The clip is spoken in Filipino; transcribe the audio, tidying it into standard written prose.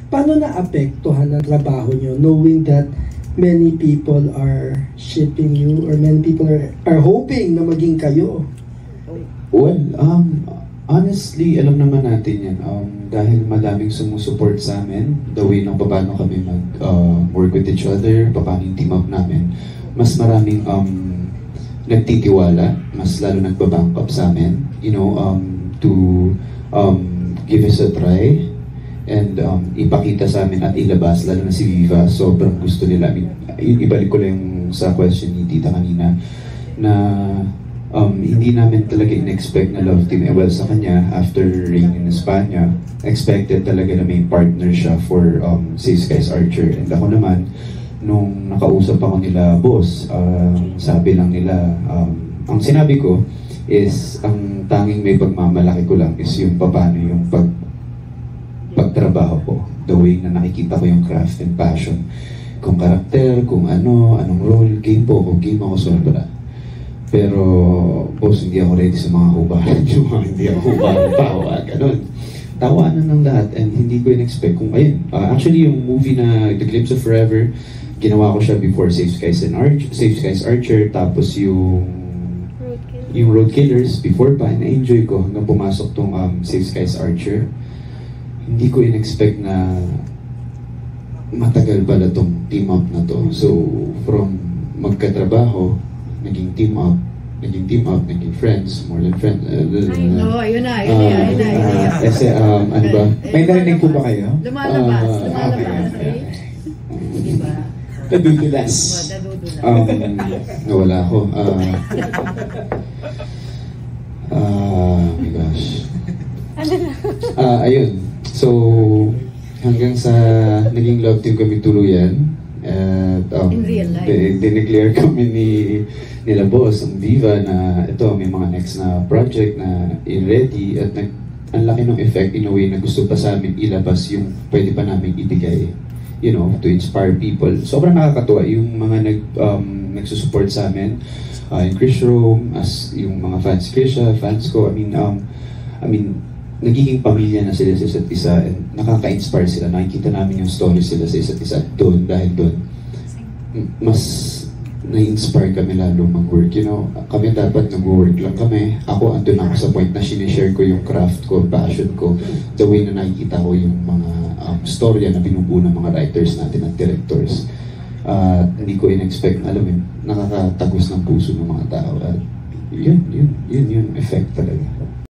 paano naapektuhan ang trabaho nyo knowing that many people are shipping you or many people are hoping na maging kayo? Well, honestly, alam naman natin yan. Dahil madaming sumusuport sa amin, the way ng paano kami mag-work with each other, paano yung team up namin, mas maraming nagtitiwala, mas lalo nagbabank up sa amin, to give us a try and ipakita sa amin at ilabas, lalo na si Viva. Sobrang gusto nila. Ibalik ko lang yung sa question ni Tita kanina na hindi namin talaga in-expect na love team. Well, sa kanya, after Rain in Espanya, expected talaga na may partner siya for Safe Skies Archer. And ako naman, nung nakausap ako nila, boss, sabi lang nila, ang sinabi ko is, ang tanging may pagmamalaki ko lang is yung paano yung pagtrabaho ko. The way na nakikita ko yung craft and passion. Kung karakter, kung anong role, game po ako, game ako sobra. Pero, boss, hindi ako ready sa mga hubaran. Hindi ako hubaran pa, ganun. Tawanan ng lahat and hindi ko in-expect kung, ayun. Actually, yung movie na The Glimpse of Forever, ginawa ko siya before Safe Skies Archer, tapos yung Road Killers, before pa, na-enjoy ko hanggang pumasok tong Safe Skies Archer. Hindi ko in-expect na matagal pala tong team up na to. So, from magkatrabaho, naging team up, naging friends, more than friends. Ayun na. Kasi, ano ba? May narinig po ba kayo? Lumalabas. Diba? Nadudulas. Nawala ako. My gosh. Ayun. So, hanggang sa naging love team kami tuluyan. At in real life. Dineclare kami nila boss, ang Viva, na ito, may mga next na project na ready at ang laki ng effect in a way na gusto pa sa amin ilabas yung pwede pa namin ibigay, to inspire people. Sobrang nakakatuwa yung mga nagsusupport sa amin, in Chris Rome, as yung mga fans Krisha, fans ko. I mean, nagiging pamilya na sila sa isa't isa and nakaka-inspire sila. Nakikita namin yung story sila sa isa't isa dahil doon mas na-inspire kami lalo mag-work. Kami dapat nag-work lang kami. Ako, andun ako sa point na sinishare ko yung craft ko, passion ko, the way na nakikita ko yung mga storya na binubuo ng mga writers natin at directors. Hindi ko in-expect, alam mo, nakakatagos ng puso ng mga tao. At yun effect talaga.